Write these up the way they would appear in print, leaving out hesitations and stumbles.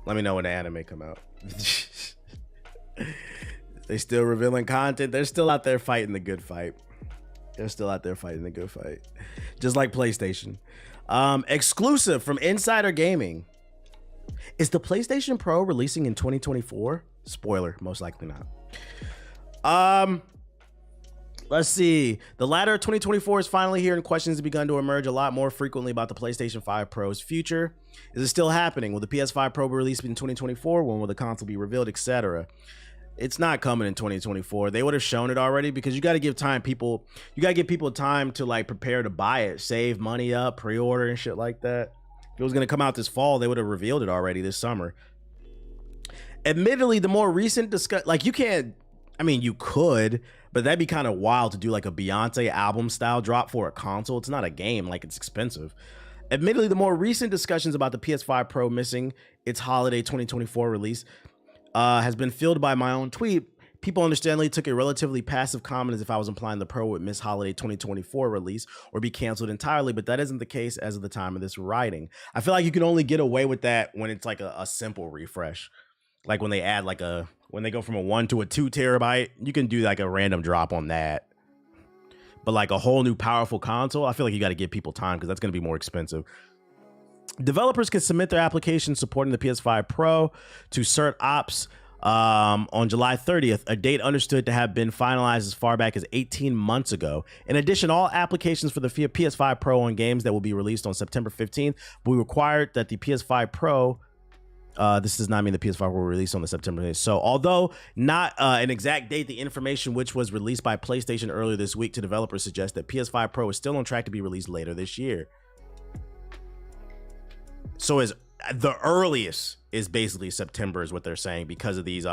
Let me know when the anime come out. They still revealing content. They're still out there fighting the good fight. They're still out there fighting the good fight. Just like PlayStation. Exclusive from Insider Gaming. Is the PlayStation Pro releasing in 2024? Spoiler, most likely not. Let's see. The latter of 2024 is finally here, and questions have begun to emerge a lot more frequently about the PlayStation 5 Pro's future. Is it still happening? Will the PS5 Pro be released in 2024? When will the console be revealed, etc.? It's not coming in 2024. They would have shown it already, because you got to give people time to like prepare to buy it, save money up, pre-order and shit like that. If it was going to come out this fall, they would have revealed it already this summer. Admittedly, the more recent you could, but that'd be kind of wild to do like a Beyonce album style drop for a console. It's not a game, like it's expensive. Admittedly, the more recent discussions about the PS5 Pro missing its holiday 2024 release has been filled by my own tweet. People understandably took a relatively passive comment as if I was implying the Pro would miss holiday 2024 release or be canceled entirely, but that isn't the case as of the time of this writing. I feel like you can only get away with that when it's like a simple refresh. Like when they add when they go from a 1 to a 2 terabyte, you can do like a random drop on that. But like a whole new powerful console, I feel like you got to give people time, because that's going to be more expensive. Developers can submit their application supporting the PS5 Pro to Cert Ops on July 30th, a date understood to have been finalized as far back as 18 months ago. In addition, all applications for the PS5 Pro on games that will be released on September 15th will require that the PS5 Pro this does not mean the PS5 will release on the September 8th. So although not an exact date, the information which was released by PlayStation earlier this week to developers suggests that PS5 Pro is still on track to be released later this year. So as the earliest is basically September is what they're saying, because of these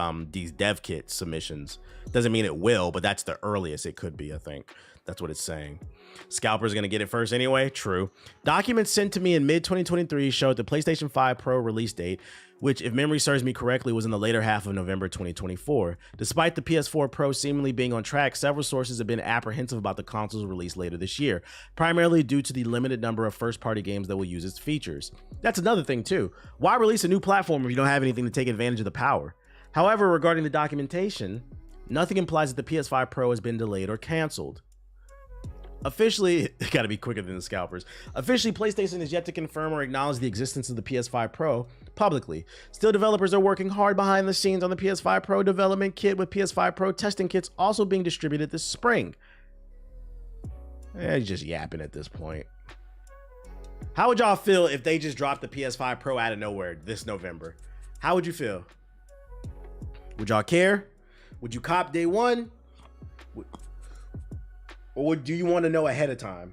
dev kit submissions. Doesn't mean it will, but that's the earliest it could be, I think. That's what it's saying. Scalper's gonna get it first anyway. True. Documents sent to me in mid-2023 showed the PlayStation 5 Pro release date, which, if memory serves me correctly, was in the later half of November 2024. Despite the PS4 Pro seemingly being on track, several sources have been apprehensive about the console's release later this year, primarily due to the limited number of first-party games that will use its features. That's another thing too. Why release a new platform if you don't have anything to take advantage of the power? However, regarding the documentation, nothing implies that the PS5 Pro has been delayed or canceled. Officially, gotta be quicker than the scalpers. Officially, PlayStation is yet to confirm or acknowledge the existence of the PS5 Pro publicly. Still, developers are working hard behind the scenes on the PS5 Pro development kit, with PS5 Pro testing kits also being distributed this spring. He's just yapping at this point. How would y'all feel if they just dropped the PS5 Pro out of nowhere this November? How would you feel? Would y'all care? Would you cop day one? Or do you want to know ahead of time?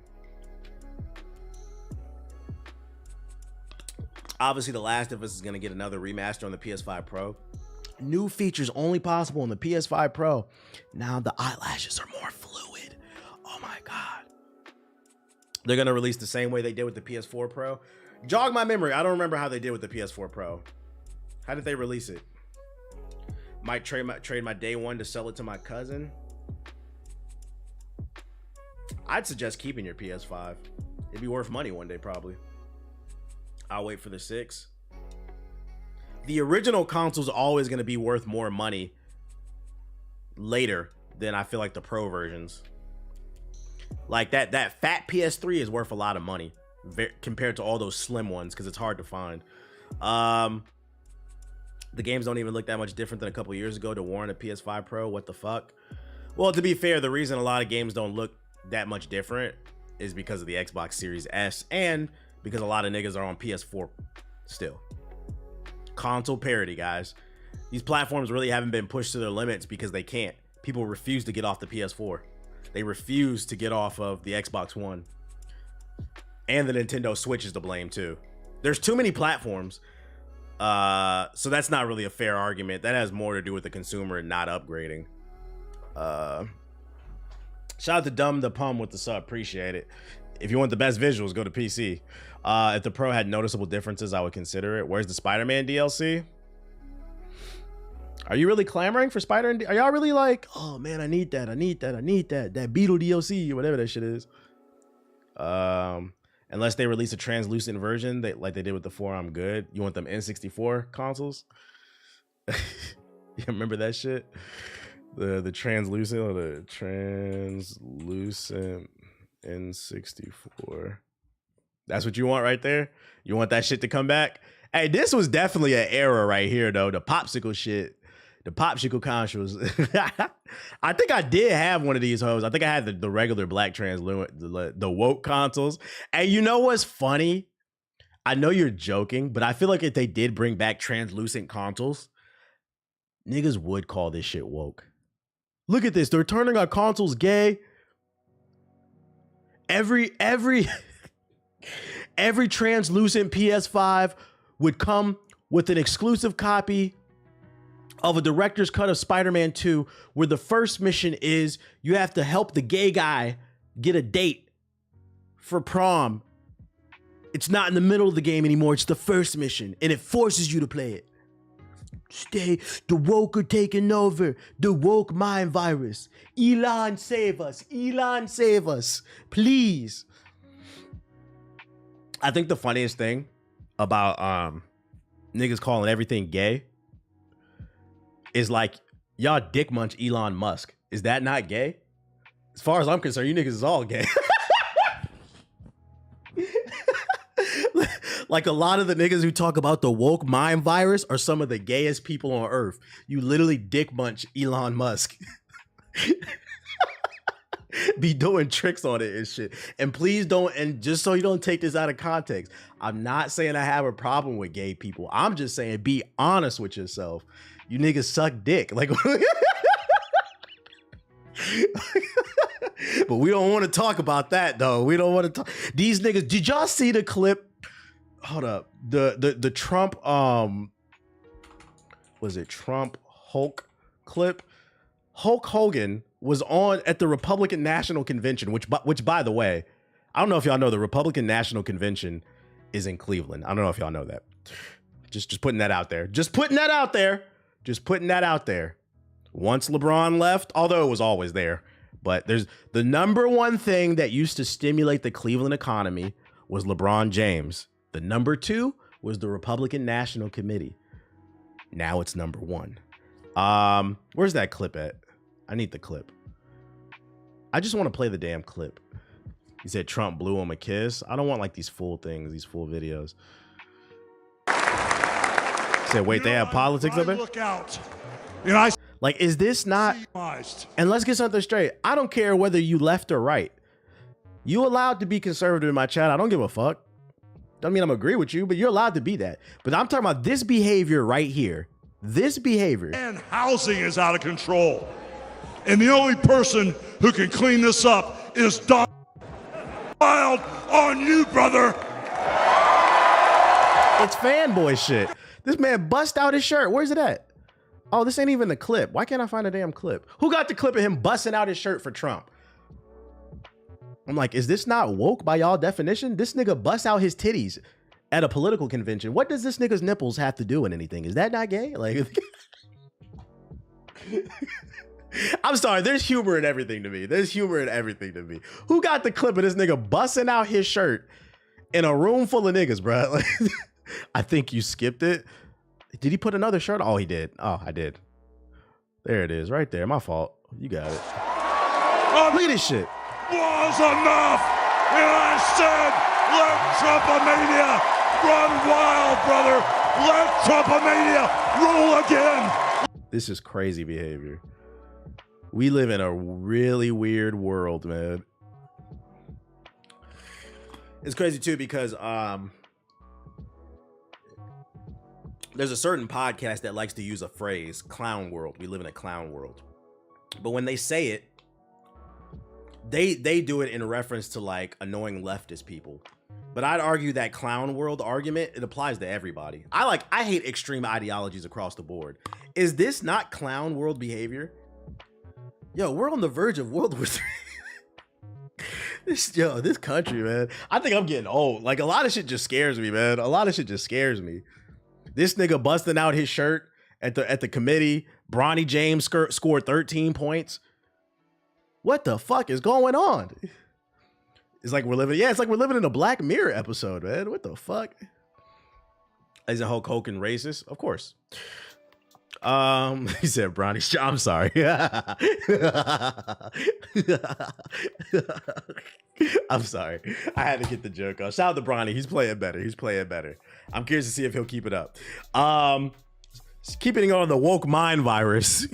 Obviously, The Last of Us is going to get another remaster on the PS5 Pro. New features only possible on the PS5 Pro. Now the eyelashes are more fluid. Oh my God. They're going to release the same way they did with the PS4 Pro. Jog my memory. I don't remember how they did with the PS4 Pro. How did they release it? Might trade my day one to sell it to my cousin. I'd suggest keeping your PS5. It'd be worth money one day, probably. I'll wait for the 6. The original console's always going to be worth more money later than I feel like the Pro versions. Like that fat PS3 is worth a lot of money compared to all those slim ones, because it's hard to find. The games don't even look that much different than a couple years ago to warrant a PS5 Pro. What the fuck? Well, to be fair, the reason a lot of games don't look that much different is because of the Xbox Series S, and because a lot of niggas are on PS4 still. Console parity, guys. These platforms really haven't been pushed to their limits because they can't. People refuse to get off the PS4. They refuse to get off of the Xbox One. And the Nintendo Switch is to blame too. There's too many platforms. So that's not really a fair argument. That has more to do with the consumer not upgrading. Shout out to Dumb the Pum with the sub. Appreciate it. If you want the best visuals, go to PC. If the Pro had noticeable differences, I would consider it. Where's the Spider-Man DLC? Are you really clamoring for Spider-Man? Are y'all really like, oh man, I need that. That Beetle DLC or whatever that shit is. Unless they release a translucent version, like they did with the 4 I'm Good. You want them N64 consoles? You remember that shit? The translucent or the translucent N64. That's what you want right there? You want that shit to come back? Hey, this was definitely an era right here, though. The popsicle shit. The popsicle consoles. I think I did have one of these hoes. I think I had the regular black translucent, the woke consoles. And you know what's funny? I know you're joking, but I feel like if they did bring back translucent consoles, niggas would call this shit woke. Look at this. They're turning our consoles gay. Every translucent PS5 would come with an exclusive copy of a director's cut of Spider-Man 2, where the first mission is you have to help the gay guy get a date for prom. It's not in the middle of the game anymore. It's the first mission, and it forces you to play it. Stay. The woke are taking over. The woke mind virus. Elon, save us. Elon, save us. Please. I think the funniest thing about niggas calling everything gay is like, y'all dick munch Elon Musk. Is that not gay? As far as I'm concerned, you niggas is all gay. Like a lot of the niggas who talk about the woke mind virus are some of the gayest people on earth. You literally dick munch Elon Musk. Be doing tricks on it and shit. And please don't, and just so you don't take this out of context, I'm not saying I have a problem with gay people. I'm just saying be honest with yourself. You niggas suck dick. Like, but we don't want to talk about that though. We don't want to talk. These niggas, did y'all see the clip? Hold up. The Trump, was it Trump Hulk clip? Hulk Hogan was on at the Republican National Convention, which by the way, I don't know if y'all know the Republican National Convention is in Cleveland. I don't know if y'all know that. Just putting that out there. Just putting that out there. Just putting that out there. Once LeBron left, although it was always there, but there's the number one thing that used to stimulate the Cleveland economy was LeBron James. The number two was the Republican National Committee. Now it's number one. Where's that clip at? I need the clip. I just want to play the damn clip. He said Trump blew him a kiss. I don't want like these full things, these full videos. He said, wait, they have politics up there? Look out. Like, is this not? And let's get something straight. I don't care whether you left or right. You allowed to be conservative in my chat. I don't give a fuck. Doesn't mean I'm agree with you, but you're allowed to be that. But I'm talking about this behavior right here. This behavior. And housing is out of control. And the only person who can clean this up is Donald Wild on you, brother. It's fanboy shit. This man bust out his shirt. Where's it at? Oh, this ain't even the clip. Why can't I find a damn clip? Who got the clip of him busting out his shirt for Trump? I'm like, is this not woke by y'all definition? This nigga busts out his titties at a political convention. What does this nigga's nipples have to do with anything? Is that not gay? Like, I'm sorry. There's humor in everything to me. There's humor in everything to me. Who got the clip of this nigga busting out his shirt in a room full of niggas, bro? Like, I think you skipped it. Did he put another shirt? Oh, he did. Oh, I did. There it is, right there. My fault. You got it. Oh, look at this shit. Was enough, and I said, let Trumpomania run wild, brother. Let Trumpomania rule again. This is crazy behavior. We live in a really weird world, man. It's crazy too because there's a certain podcast that likes to use a phrase, clown world. We live in a clown world. But when they say it, they do it in reference to like annoying leftist people. But I'd argue that clown world argument, it applies to everybody. I hate extreme ideologies across the board. Is this not clown world behavior? Yo, we're on the verge of World War III. This country, man. I think I'm getting old. Like, a lot of shit just scares me, man. A lot of shit just scares me. This nigga busting out his shirt at the committee. Bronny James scored 13 points. What the fuck is going on? It's like we're living. Yeah, it's like we're living in a Black Mirror episode, man. What the fuck? Isn't Hulk Hogan racist? Of course. He said Bronny's. I'm sorry. I'm sorry. I had to get the joke off. Shout out to Bronny. He's playing better. He's playing better. I'm curious to see if he'll keep it up. Keeping it on the woke mind virus.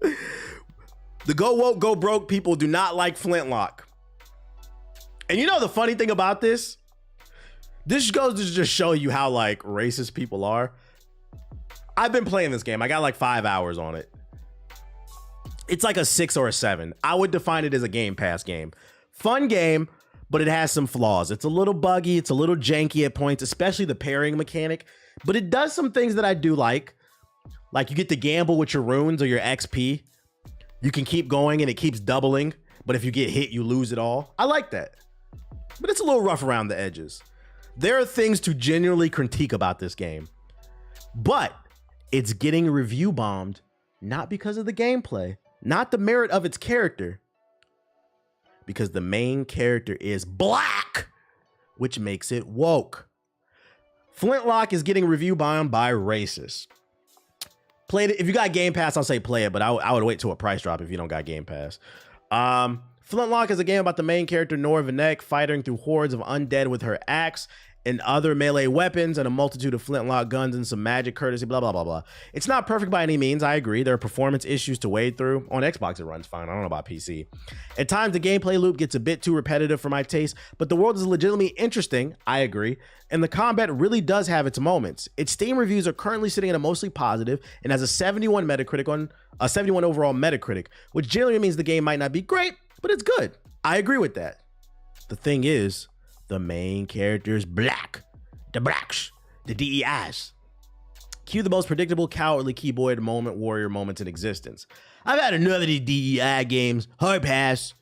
The go woke, go broke people do not like Flintlock. And you know the funny thing about this? This goes to just show you how like racist people are. I've been playing this game. I got like 5 hours on it. It's like a 6 or a 7. I would define it as a Game Pass game. Fun game, but it has some flaws. It's a little buggy. It's a little janky at points, especially the pairing mechanic. But it does some things that I do like. Like you get to gamble with your runes or your XP. You can keep going and it keeps doubling. But if you get hit, you lose it all. I like that. But it's a little rough around the edges. There are things to genuinely critique about this game. But it's getting review bombed, not because of the gameplay, not the merit of its character, because the main character is black, which makes it woke. Flintlock is getting review bombed by racists. Play it. If you got Game Pass, I'll say play it, but I would wait till a price drop if you don't got Game Pass. Flintlock is a game about the main character, Nora Vanek, fighting through hordes of undead with her axe and other melee weapons and a multitude of flintlock guns and some magic courtesy, blah, blah, blah, blah. It's not perfect by any means, I agree. There are performance issues to wade through. On Xbox, it runs fine. I don't know about PC. At times, the gameplay loop gets a bit too repetitive for my taste, but the world is legitimately interesting, I agree, and the combat really does have its moments. Its Steam reviews are currently sitting at a mostly positive and has a 71 Metacritic on a 71 overall Metacritic, which generally means the game might not be great, but it's good. I agree with that. The thing is, the main character is black. The blacks. The DEIs. Cue the most predictable cowardly keyboard moment warrior moments in existence. I've had enough of these DEI games. Hard pass.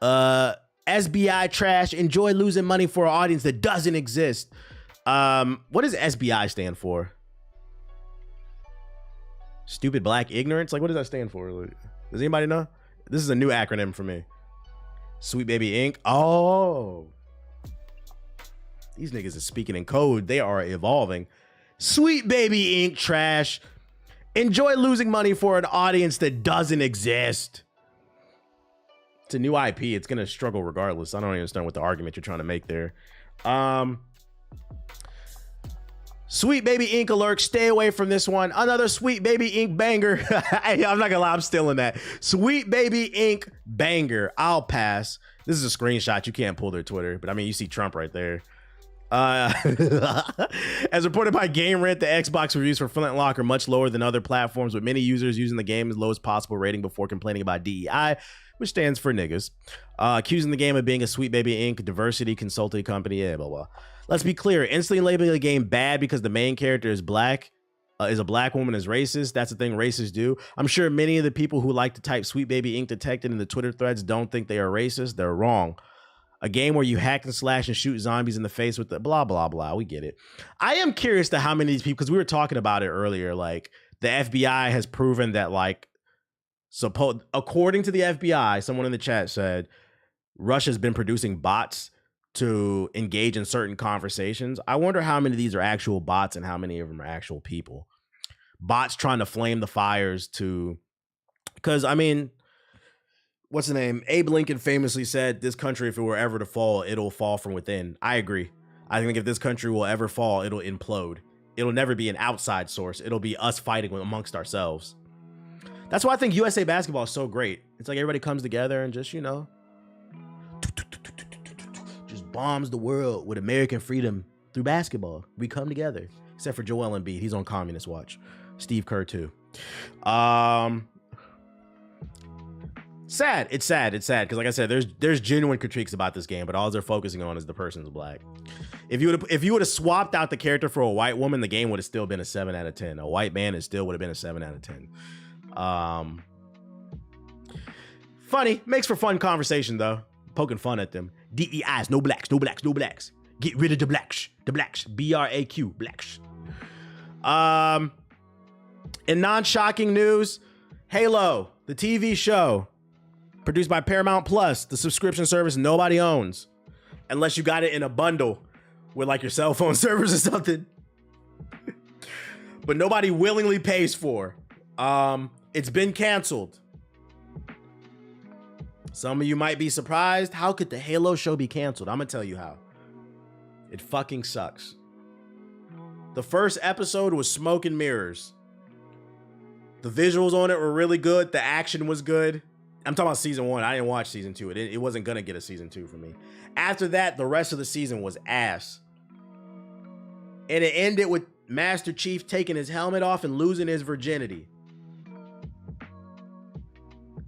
SBI trash. Enjoy losing money for an audience that doesn't exist. What does SBI stand for? Stupid black ignorance? Like, what does that stand for? Does anybody know? This is a new acronym for me. Sweet Baby Inc. Oh. These niggas are speaking in code. They are evolving. Sweet Baby Inc. trash. Enjoy losing money for an audience that doesn't exist. It's a new IP. It's going to struggle regardless. I don't understand what the argument you're trying to make there. Sweet Baby Inc. alert. Stay away from this one. Another Sweet Baby Inc. banger. Hey, I'm not gonna lie, I'm still in that. Sweet Baby Inc. banger. I'll pass. This is a screenshot. You can't pull their Twitter, but I mean, you see Trump right there. As reported by Game Rant, the Xbox reviews for Flintlock are much lower than other platforms, with many users using the game as low as possible rating before complaining about DEI, which stands for niggas, accusing the game of being a Sweet Baby Inc. diversity consulting company, yeah, blah, blah. Let's be clear, instantly labeling the game bad because the main character is black, is a black woman, is racist. That's the thing racists do. I'm sure many of the people who like to type Sweet Baby Inc. detected in the Twitter threads don't think they are racist. They're wrong. A game where you hack and slash and shoot zombies in the face with the blah, blah, blah. We get it. I am curious to how many of these people, because we were talking about it earlier, like the FBI has proven that, like, according to the FBI, someone in the chat said Russia's been producing bots to engage in certain conversations. I wonder how many of these are actual bots and how many of them are actual people. Bots trying to flame the fires to, because I mean, what's the name? Abe Lincoln famously said, this country, if it were ever to fall, it'll fall from within. I agree. I think if this country will ever fall, it'll implode. It'll never be an outside source. It'll be us fighting amongst ourselves. That's why I think USA basketball is so great. It's like everybody comes together and just, you know, just bombs the world with American freedom through basketball. We come together, except for Joel Embiid. He's on communist watch. Steve Kerr too. Sad. It's sad because, like I said, there's genuine critiques about this game, but all they're focusing on is the person's black. If you would have swapped out the character for a white woman, the game would have still been a 7 out of 10. A white man, it still would have been a 7 out of 10. Funny, makes for fun conversation though. Poking fun at them. DEIs, no blacks, no blacks, no blacks. Get rid of the blacks, BRAQ, blacks. In non-shocking news, Halo, the TV show, produced by Paramount Plus, the subscription service nobody owns. unless you got it in a bundle with like your cell phone servers or something. But nobody willingly pays for. It's been canceled. Some of you might be surprised. How could the Halo show be canceled? I'm gonna tell you how. It fucking sucks. The first episode was smoke and mirrors. The visuals on it were really good. The action was good. I'm talking about season 1. I didn't watch season 2. It wasn't gonna get a season 2 for me. After that, the rest of the season was ass. And it ended with Master Chief taking his helmet off and losing his virginity.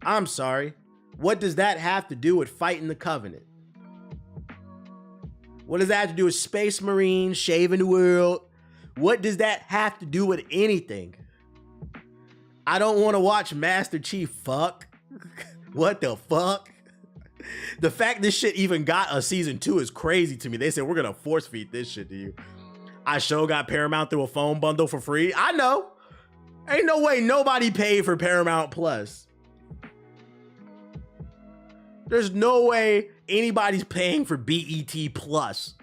I'm sorry. What does that have to do with fighting the Covenant? What does that have to do with Space Marines shaving the world? What does that have to do with anything? I don't want to watch Master Chief fuck. What the fuck? The fact this shit even got a season 2 is crazy to me. They said, we're going to force feed this shit to you. I sure got Paramount through a phone bundle for free. I know. Ain't no way nobody paid for Paramount Plus. There's no way anybody's paying for BET Plus.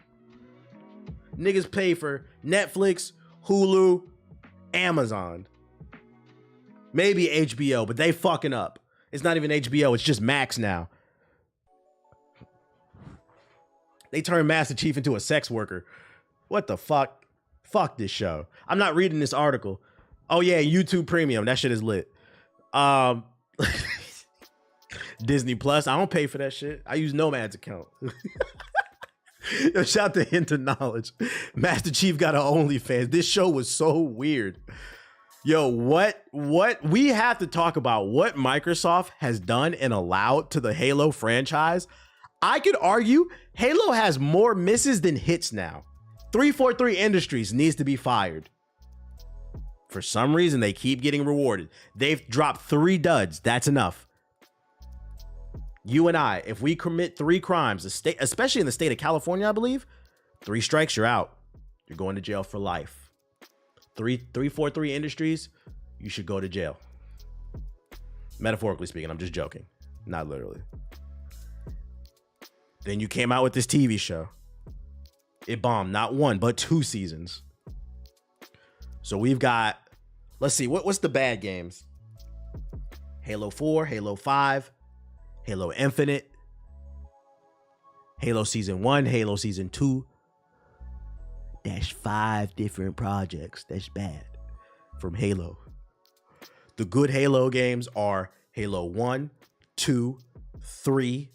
Niggas pay for Netflix, Hulu, Amazon. Maybe HBO, but they fucking up. It's not even HBO, it's just Max now. They turned Master Chief into a sex worker. What the fuck? Fuck this show. I'm not reading this article. Oh yeah, YouTube Premium. That shit is lit. Disney Plus. I don't pay for that shit. I use Nomad's account. Yo, shout out to Hint of Knowledge. Master Chief got an OnlyFans. This show was so weird. Yo, what we have to talk about what Microsoft has done and allowed to the Halo franchise. I could argue Halo has more misses than hits now. 343 Industries needs to be fired. For some reason, they keep getting rewarded. They've dropped 3 duds. That's enough. You and I, if we commit 3 crimes, especially in the state of California, I believe, 3 strikes, you're out. You're going to jail for life. 343 Industries, you should go to jail. Metaphorically speaking, I'm just joking. Not literally. Then you came out with this TV show. It bombed not 1, but 2 seasons. So we've got, let's see, what's the bad games? Halo 4, Halo 5, Halo Infinite, Halo Season 1, Halo Season 2. That's 5 different projects. That's bad from Halo. The good Halo games are Halo 1, 2, 3,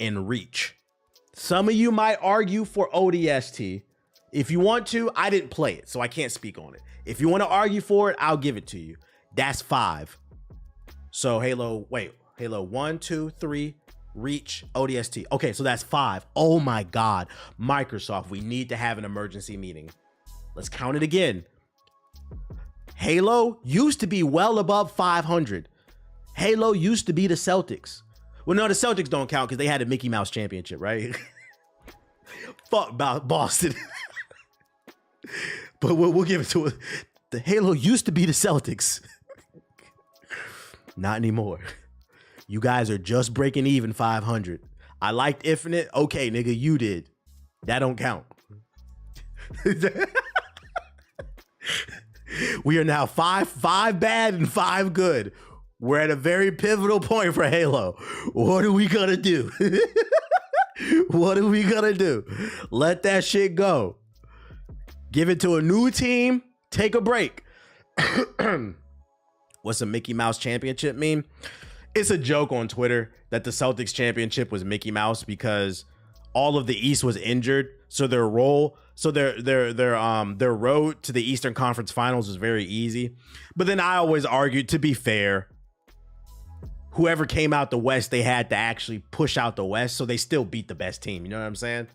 and Reach. Some of you might argue for ODST. If you want to, I didn't play it, so I can't speak on it. If you want to argue for it, I'll give it to you. That's 5. So Halo 1, 2, 3, Reach, ODST. Okay, so that's 5. Oh my God. Microsoft, we need to have an emergency meeting. Let's count it again. Halo used to be well above 500. Halo used to be the Celtics. Well, no, the Celtics don't count because they had a Mickey Mouse championship, right? Fuck about Boston. But we'll give it to it. The Halo used to be the Celtics. Not anymore. You guys are just breaking even 500. I liked Infinite. Okay, nigga, you did. That don't count. We are now 5 bad and 5 good. We're at a very pivotal point for Halo. What are we gonna do? What are we gonna do? Let that shit go. Give it to a new team. Take a break. What's a Mickey Mouse championship mean? It's a joke on Twitter that the Celtics championship was Mickey Mouse because all of the East was injured. So their road to the Eastern Conference Finals was very easy. But then I always argued, to be fair, whoever came out the West, they had to actually push out the West. So they still beat the best team. You know what I'm saying?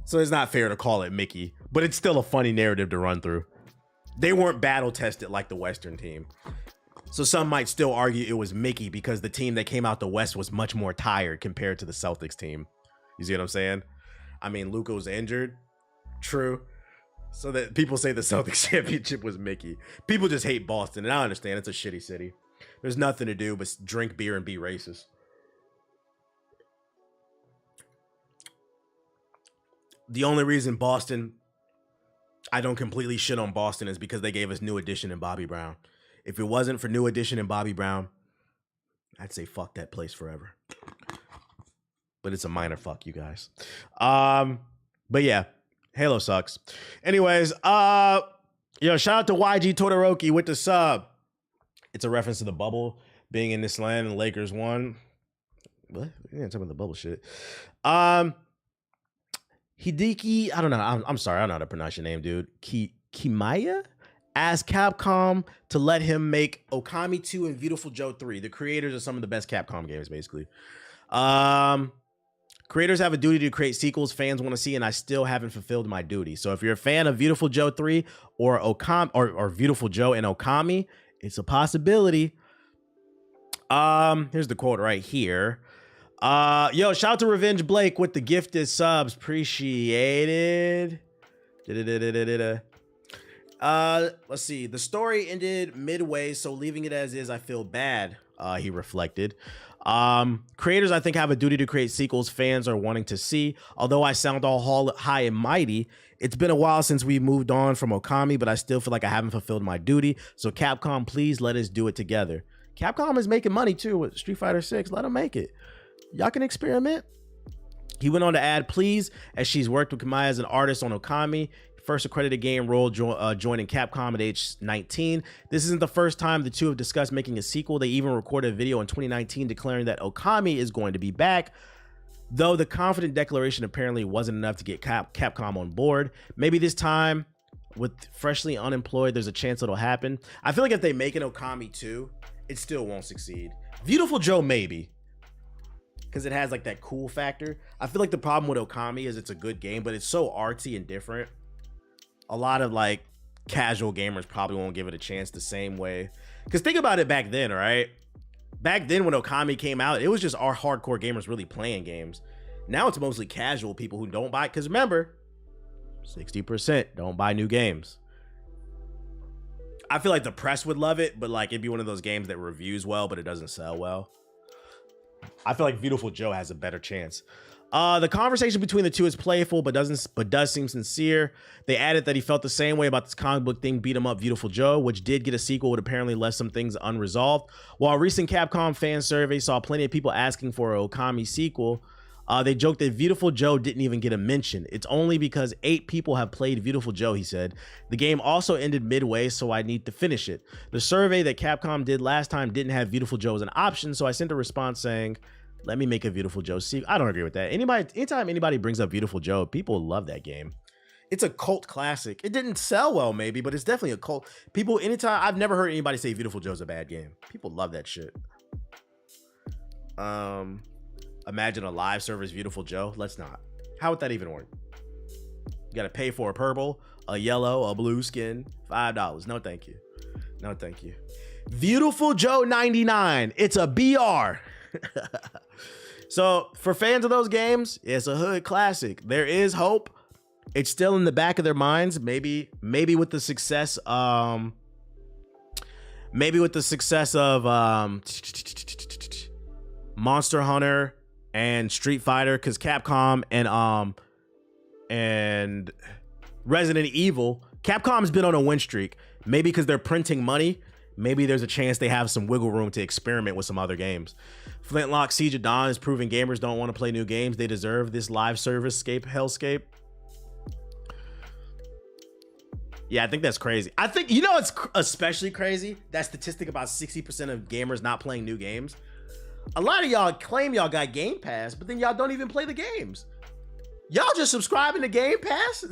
So it's not fair to call it Mickey, but it's still a funny narrative to run through. They weren't battle tested like the Western team. So some might still argue it was Mickey because the team that came out the West was much more tired compared to the Celtics team. You see what I'm saying? I mean, Luka was injured. True. So that people say the Celtics championship was Mickey. People just hate Boston, and I understand it's a shitty city. There's nothing to do but drink beer and be racist. The only reason Boston, I don't completely shit on Boston, is because they gave us New Edition and Bobby Brown. If it wasn't for New Edition and Bobby Brown, I'd say fuck that place forever. But it's a minor fuck, you guys. But yeah, Halo sucks. Anyways, shout out to YG Todoroki with the sub. It's a reference to the bubble being in this land and the Lakers won. What? Yeah, talking about the bubble shit. Hideki, I don't know. I'm sorry, I don't know how to pronounce your name, dude. Kimaya asked Capcom to let him make Okami 2 and Beautiful Joe 3. The creators of some of the best Capcom games, basically. Creators have a duty to create sequels fans want to see, and I still haven't fulfilled my duty. So if you're a fan of Beautiful Joe 3 or Okami or Beautiful Joe and Okami, it's a possibility. Here's the quote right here. Shout out to Revenge Blake with the gifted subs. Appreciated. Let's see. The story ended midway, so leaving it as is, I feel bad. He reflected. Creators, I think, have a duty to create sequels fans are wanting to see. Although I sound all high and mighty, it's been a while since we moved on from Okami, but I still feel like I haven't fulfilled my duty. So Capcom, please let us do it together. Capcom is making money too with Street Fighter 6. Let them make it. Y'all can experiment. He went on to add, please, as she's worked with Kamaya as an artist on Okami. First accredited game role joining Capcom at age 19. This isn't the first time the two have discussed making a sequel. They even recorded a video in 2019 declaring that Okami is going to be back. Though the confident declaration apparently wasn't enough to get Capcom on board. Maybe this time, with freshly unemployed, there's a chance it'll happen. I feel like if they make an Okami 2, it still won't succeed. Beautiful Joe, maybe. Because it has like that cool factor. I feel like the problem with Okami is it's a good game, but it's so artsy and different. A lot of like casual gamers probably won't give it a chance the same way. Because think about it back then, right? Back then when Okami came out, it was just our hardcore gamers really playing games. Now it's mostly casual people who don't buy. Because remember, 60% don't buy new games. I feel like the press would love it, but like it'd be one of those games that reviews well, but it doesn't sell well. I feel like Beautiful Joe has a better chance. The conversation between the two is playful, but does seem sincere. They added that he felt the same way about this comic book thing, Beat 'em Up Beautiful Joe, which did get a sequel, but apparently left some things unresolved. While a recent Capcom fan survey saw plenty of people asking for an Okami sequel, they joked that Beautiful Joe didn't even get a mention. It's only because 8 people have played Beautiful Joe, he said. The game also ended midway, so I need to finish it. The survey that Capcom did last time didn't have Beautiful Joe as an option, so I sent a response saying, let me make a Beautiful Joe sequel. I don't agree with that. Anytime anybody brings up Beautiful Joe, people love that game. It's a cult classic. It didn't sell well, maybe, but it's definitely a cult. People, anytime, I've never heard anybody say Beautiful Joe's a bad game. People love that shit. Imagine a live service Beautiful Joe. Let's not. How would that even work? You gotta pay for a purple, a yellow, a blue skin, $5. No, thank you. No, thank you. Beautiful Joe 99. It's a BR. So for fans of those games, it's a hood classic. There is hope. It's still in the back of their minds. Maybe with the success, of Monster Hunter and Street Fighter, because Capcom and Resident Evil, Capcom's been on a win streak. Maybe because they're printing money. Maybe there's a chance they have some wiggle room to experiment with some other games. Flintlock Siege of Dawn is proving gamers don't want to play new games. They deserve this live service hellscape. Yeah, I think that's crazy. I think, you know, it's especially crazy, that statistic about 60% of gamers not playing new games. A lot of y'all claim y'all got Game Pass, but then y'all don't even play the games. Y'all just subscribing to Game Pass?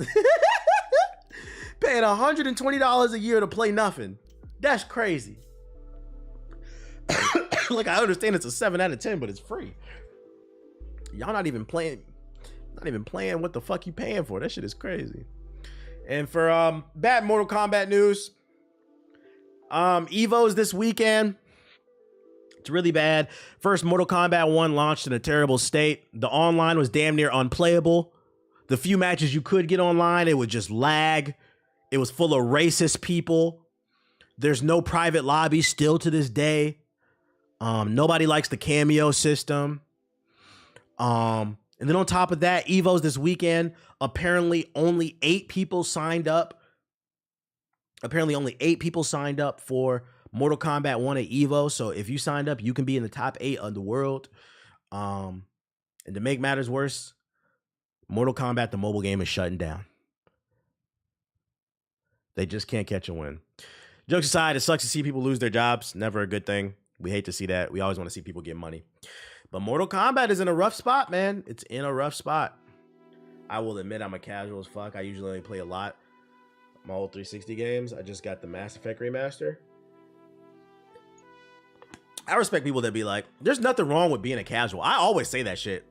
Paying $120 a year to play nothing. That's crazy. Like, I understand it's a 7 out of 10, but it's free. Y'all not even playing what the fuck you paying for. That shit is crazy. And for bad Mortal Kombat news, Evo's this weekend. It's really bad. First, Mortal Kombat 1 launched in a terrible state. The online was damn near unplayable. The few matches you could get online, it would just lag. It was full of racist people. There's no private lobby still to this day. Nobody likes the cameo system. And then on top of that, Evo's this weekend. Apparently only 8 people signed up. Apparently only 8 people signed up for Mortal Kombat 1 at Evo. So if you signed up, you can be in the top 8 of the world. And to make matters worse, Mortal Kombat, the mobile game, is shutting down. They just can't catch a win. Jokes aside, it sucks to see people lose their jobs. Never a good thing. We hate to see that. We always want to see people get money. But Mortal Kombat is in a rough spot, man. It's in a rough spot. I will admit I'm a casual as fuck. I usually only play a lot. My old 360 games. I just got the Mass Effect remaster. I respect people that be like, there's nothing wrong with being a casual. I always say that shit.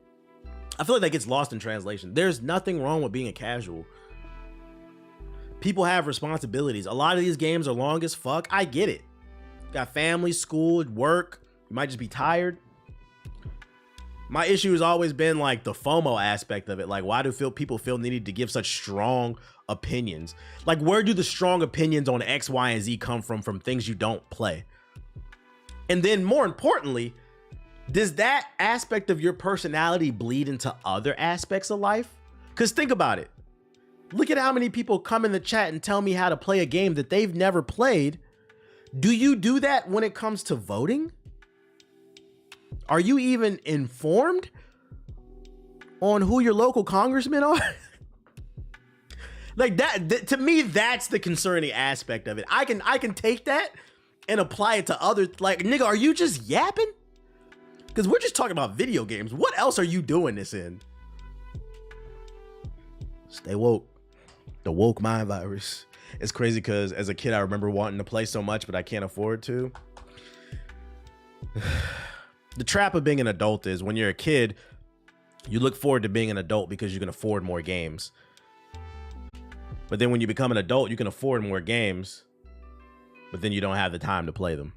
I feel like that gets lost in translation. There's nothing wrong with being a casual. People have responsibilities. A lot of these games are long as fuck. I get it. Got family, school, work. You might just be tired. My issue has always been like the FOMO aspect of it. Like, why do people feel needed to give such strong opinions? Like, where do the strong opinions on X, Y, and Z come from things you don't play? And then more importantly, does that aspect of your personality bleed into other aspects of life? Because think about it. Look at how many people come in the chat and tell me how to play a game that they've never played. Do you do that when it comes to voting? Are you even informed on who your local congressmen are? Like that, to me, that's the concerning aspect of it. I can take that and apply it to other, like, nigga, are you just yapping? Because we're just talking about video games. What else are you doing this in? Stay woke. The woke mind virus. It's crazy because as a kid, I remember wanting to play so much, but I can't afford to. The trap of being an adult is when you're a kid, you look forward to being an adult because you can afford more games. But then when you become an adult, you can afford more games, but then you don't have the time to play them.